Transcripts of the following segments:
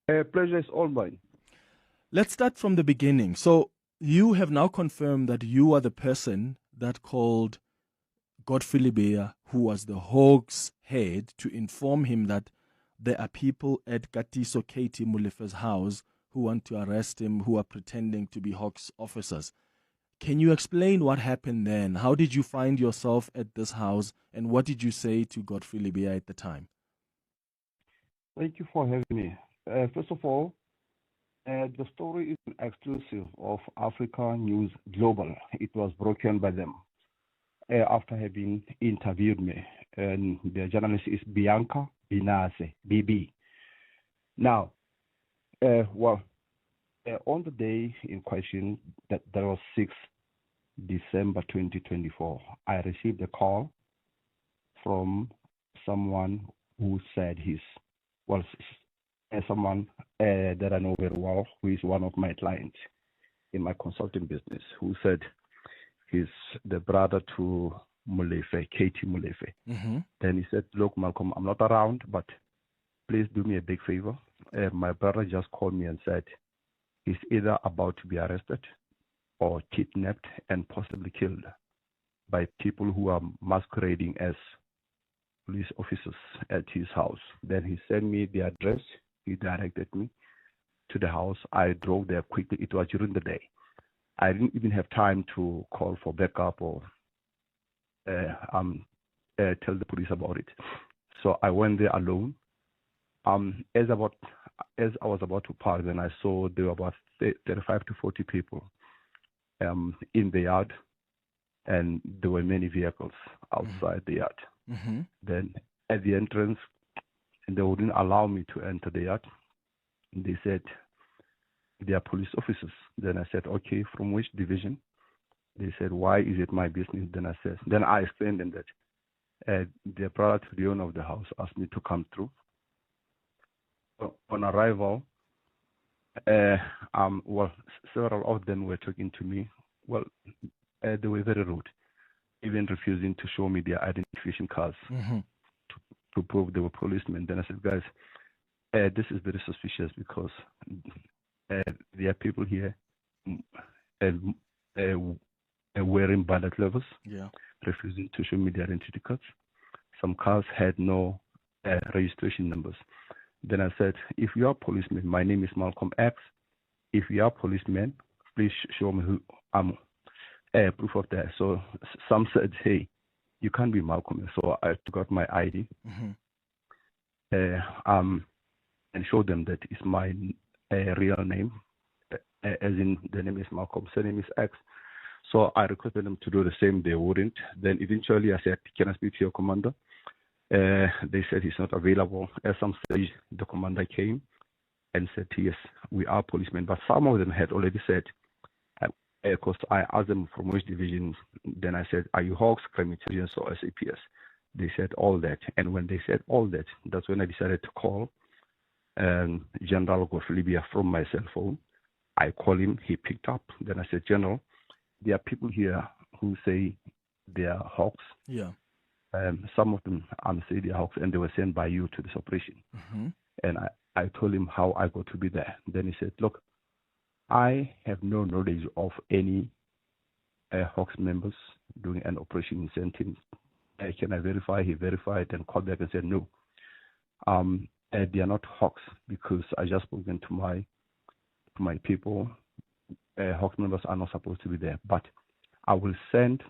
Pleasure is all mine. Let's start from the beginning. So you have now confirmed that you are the person that called Godfrey Libea, who was the Hawks head, to inform him that there are people at Katiso Katie Mulefe's house who want to arrest him, who are pretending to be Hawks officers. Can you explain what happened then? How did you find yourself at this house, and what did you say to Godfrey Libea at the time? Thank you for having me. First of all, the story is exclusive of Africa News Global. It was broken by them after having interviewed me. And the journalist is Bianca Binase, BB. Now, on the day in question, that was 6 December 2024, I received a call from someone who said someone that I know very well, who is one of my clients in my consulting business, who said he's the brother to Mulefe, Katie Mulefe. Mm-hmm. Then he said, look, Malcolm, I'm not around, but please do me a big favor. My brother just called me and said he's either about to be arrested or kidnapped and possibly killed by people who are masquerading as police officers at his house. Then he sent me the address. He directed me to the house. I drove there quickly. It was during the day. I didn't even have time to call for backup or tell the police about it. So I went there alone. As I was about to park, then I saw there were about 35 to 40 people in the yard, and there were many vehicles outside the yard. Mm-hmm. Then at the entrance, they wouldn't allow me to enter the yard. They said they are police officers. Then I said, okay, from which division? They said, why is it my business? Then I explained them that the brother to the owner of the house asked me to come through. So on arrival, several of them were talking to me. They were very rude, even refusing to show me their identification cards Mm-hmm. to prove they were policemen. Then I said, guys, this is very suspicious because there are people here wearing bandit levels, refusing to show me their identity cards. Some cars had no registration numbers. Then I said, if you are policemen, my name is Malcolm X. If you are policemen, please show me who I'm. Proof of that. So some said, hey, you can't be Malcolm. So I took out my ID and showed them that it's my real name, as in the name is Malcolm, surname is X. So I requested them to do the same. They wouldn't. Then eventually I said, can I speak to your commander? They said he's not available. At some stage, the commander came and said, yes, we are policemen. But some of them had already said, because I asked them from which division. Then I said, are you Hawks, Crime Intelligence, or SAPS? They said all that. And when they said all that, that's when I decided to call General Godfrey Libea from my cell phone. I called him. He picked up. Then I said, General, there are people here who say they are Hawks. Yeah. Some of them say they are Hawks, and they were sent by you to this operation. Mm-hmm. And I told him how I got to be there. Then he said, look, I have no knowledge of any Hawks members doing an operation in Sentin. Can I verify? He verified and called back and said, no. They are not Hawks because I just spoken to my people. Hawks members are not supposed to be there, but I will send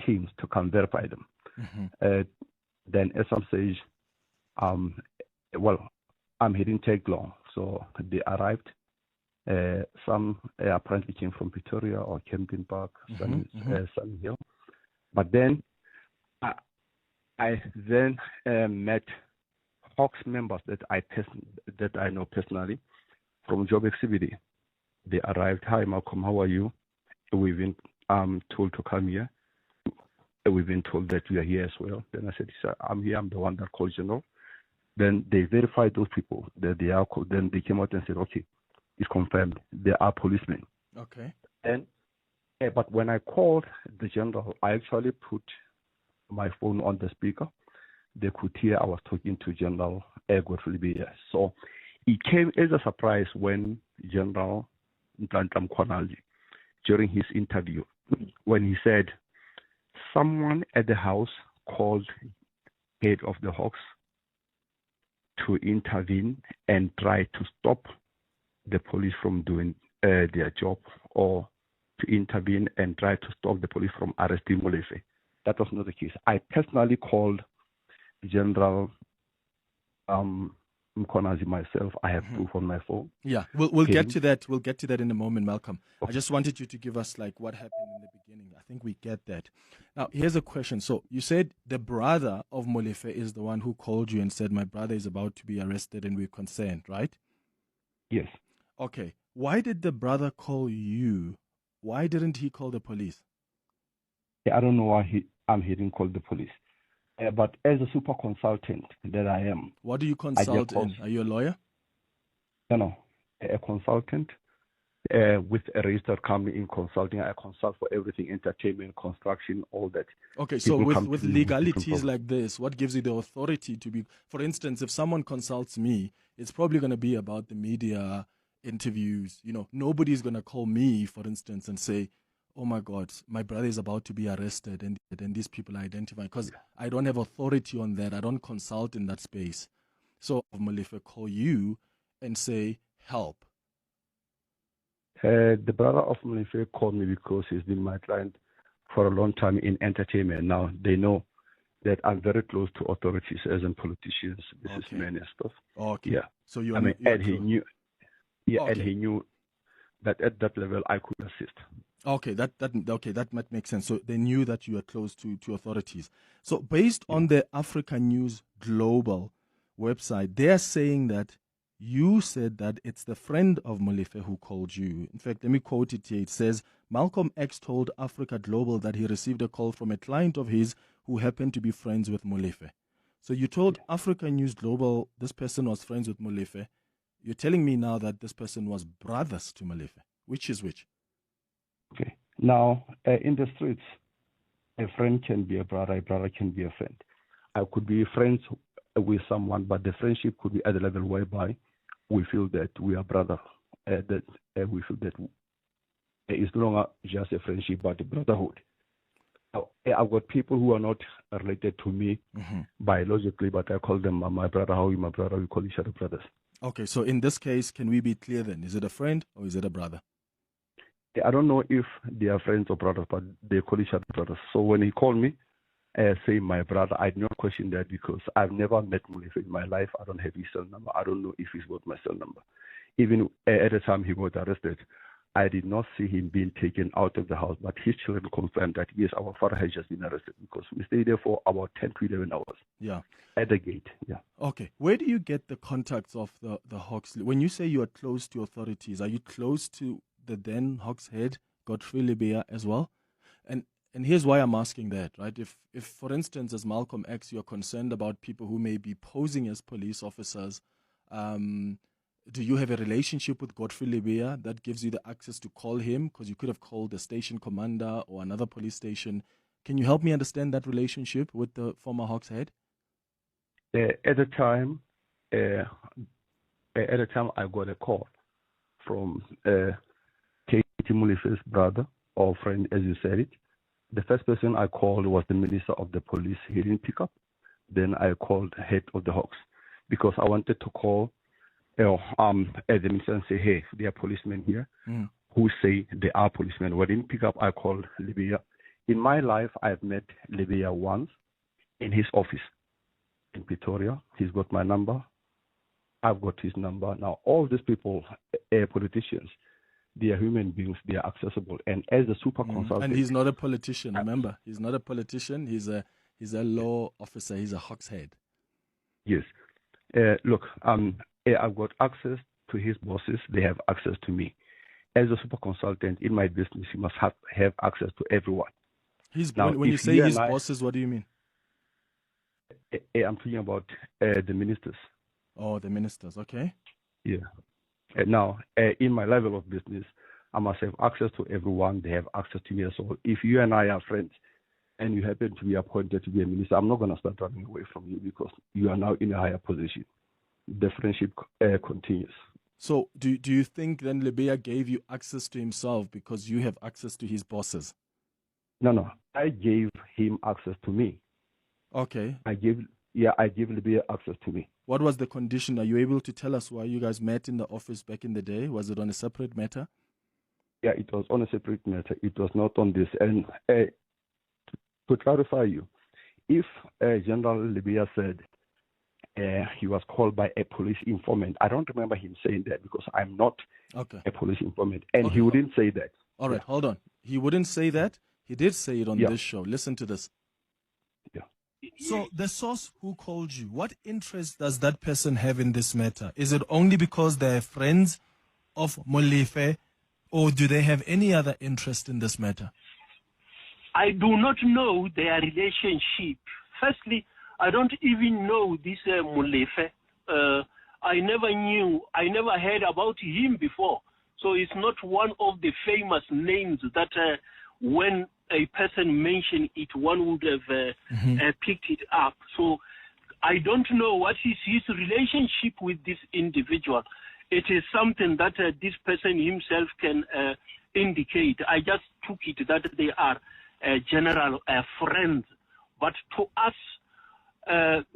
teams to come verify them. Mm-hmm. Then at some stage, he didn't take long. So they arrived. Some apparently came from Pretoria or Camping Park, Sunny Hill. But then I then met Hawks members that I know personally from Job Exhibit. They arrived. Hi, Malcolm, how are you? We've been told to come here. We've been told that we are here as well. Then I said, I'm here. I'm the one that called General. Then they verified those people that they are. Then they came out and said, okay, it's confirmed. They are policemen. Okay. And but when I called the general, I actually put my phone on the speaker. They could hear I was talking to General Godfrey Libea. So It came as a surprise when General Ntantlam Kwanazi, during his interview, when he said, someone at the house called head of the Hawks to intervene and try to stop the police from doing their job, or to intervene and try to stop the police from arresting Molefe. That was not the case. I personally called General Mkonazi myself. I have proof on my phone. Yeah, we'll get to that. We'll get to that in a moment, Malcolm. Okay. I just wanted you to give us like what happened in the beginning. I think we get that. Now, here's a question. So you said the brother of Molefe is the one who called you and said, my brother is about to be arrested and we're concerned, right? Yes. Okay. Why did the brother call you? Why didn't he call the police? I don't know why he didn't call the police. But as a super consultant that I am. What do you consult in? Are you a lawyer? No, a consultant with a registered company in consulting. I consult for everything, entertainment, construction, all that. Okay, so with legalities like this, what gives you the authority to be, for instance, if someone consults me, it's probably going to be about the media, interviews. You know, nobody's going to call me, for instance, and say, oh my God, my brother is about to be arrested and these people are identified, because I don't have authority on that. I don't consult in that space. So Molefe call you and say, help. The brother of Molefe called me because he's been my client for a long time in entertainment. Now they know that I'm very close to authorities as in politicians, businessmen and stuff. Okay. Yeah. So you're and he knew. Yeah, okay. And he knew that at that level I could assist. Okay, that might make sense. So they knew that you are close to authorities. So based on the Africa News Global website, they are saying that you said that it's the friend of Molefe who called you. In fact, let me quote it here. It says, Malcolm X told Africa Global that he received a call from a client of his who happened to be friends with Molefe. So you told Africa News Global this person was friends with Molefe. You're telling me now that this person was brothers to Molefe. Which is which? Okay. Now, in the streets, a friend can be a brother can be a friend. I could be friends with someone, but the friendship could be at a level whereby we feel that we are brothers. We feel that it's no longer just a friendship, but a brotherhood. Now, I've got people who are not related to me biologically, but I call them my brother. How are you, my brother? We call each other brothers. Okay, so in this case, can we be clear then? Is it a friend or is it a brother? I don't know if they are friends or brothers, but they call each other brothers. So when he called me, saying my brother, I did not question that because I've never met Molefe in my life. I don't have his cell number. I don't know if he's got my cell number. Even at the time he got arrested, I did not see him being taken out of the house, but his children confirmed that, yes, our father has just been arrested because we stayed there for about 10 to 11 hours. Yeah. At the gate, yeah. Okay. Where do you get the contacts of the Hawks? When you say you are close to authorities, are you close to the then Hawks head, Godfrey Lebeya, as well? And here's why I'm asking that, right? If for instance, as Malcolm X, you're concerned about people who may be posing as police officers, do you have a relationship with Godfrey Lebeya that gives you the access to call him? Because you could have called the station commander or another police station. Can you help me understand that relationship with the former Hawks head? At the time, I got a call from Katie Molefe's brother or friend, as you said it. The first person I called was the minister of the police. He didn't pick up. Then I called head of the Hawks because I wanted to call the minister and say, hey, there are policemen here who say they are policemen. When I didn't pick up, I called Lebeya. In my life, I've met Lebeya once in his office in Pretoria. He's got my number. I've got his number. Now, all these people, politicians, they are human beings. They are accessible. And as a super consultant, and he's not a politician. Remember, he's not a politician. He's a law officer. He's a Hawks head. Yes. Look, I've got access to his bosses. They have access to me. As a super consultant in my business, you must have access to everyone. When you say his bosses, what do you mean? I'm talking about the ministers. Oh, the ministers. Okay. Yeah. Now, in my level of business, I must have access to everyone. They have access to me. So if you and I are friends and you happen to be appointed to be a minister, I'm not going to start running away from you because you are now in a higher position. the friendship continues. So do you think then Libya gave you access to himself because you have access to his bosses? No. I gave him access to me. Okay. I gave Libya access to me. What was the condition? Are you able to tell us why you guys met in the office back in the day? Was it on a separate matter? Yeah, it was on a separate matter. It was not on this. And to clarify you, if General Libya said he was called by a police informant, I don't remember him saying that because I'm not a police informant. And he wouldn't say that. All right, hold on. He wouldn't say that. He did say it on this show. Listen to this. Yeah. So the source who called you, what interest does that person have in this matter? Is it only because they're friends of Molefe, or do they have any other interest in this matter? I do not know their relationship. Firstly, I don't even know this Molefe. I never heard about him before. So it's not one of the famous names that when a person mentioned it, one would have picked it up. So I don't know what is his relationship with this individual. It is something that this person himself can indicate. I just took it that they are general friends. But to us,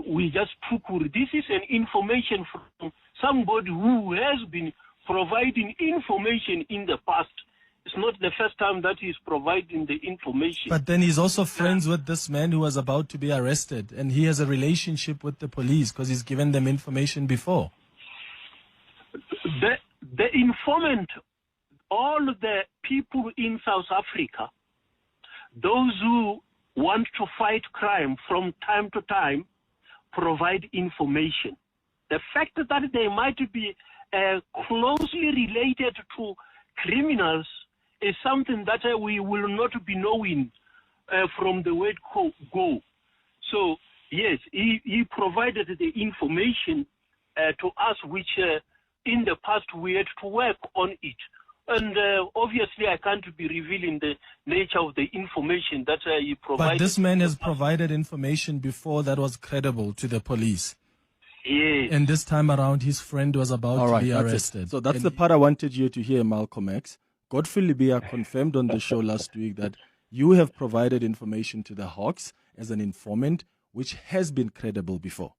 we just took this is an information from somebody who has been providing information in the past. It's not the first time that he's providing the information. But then he's also friends with this man who was about to be arrested, and he has a relationship with the police because he's given them information before. The informant, all the people in South Africa, those who want to fight crime from time to time, provide information. The fact that they might be closely related to criminals is something that we will not be knowing from the word go. So, yes, he provided the information to us, which in the past we had to work on it. And obviously, I can't be revealing the nature of the information that he provided. But this man has provided information before that was credible to the police. Yes. And this time around, his friend was about to be arrested. So that's the part I wanted you to hear, Malcolm X. Godfrey Libya confirmed on the show last week that you have provided information to the Hawks as an informant, which has been credible before.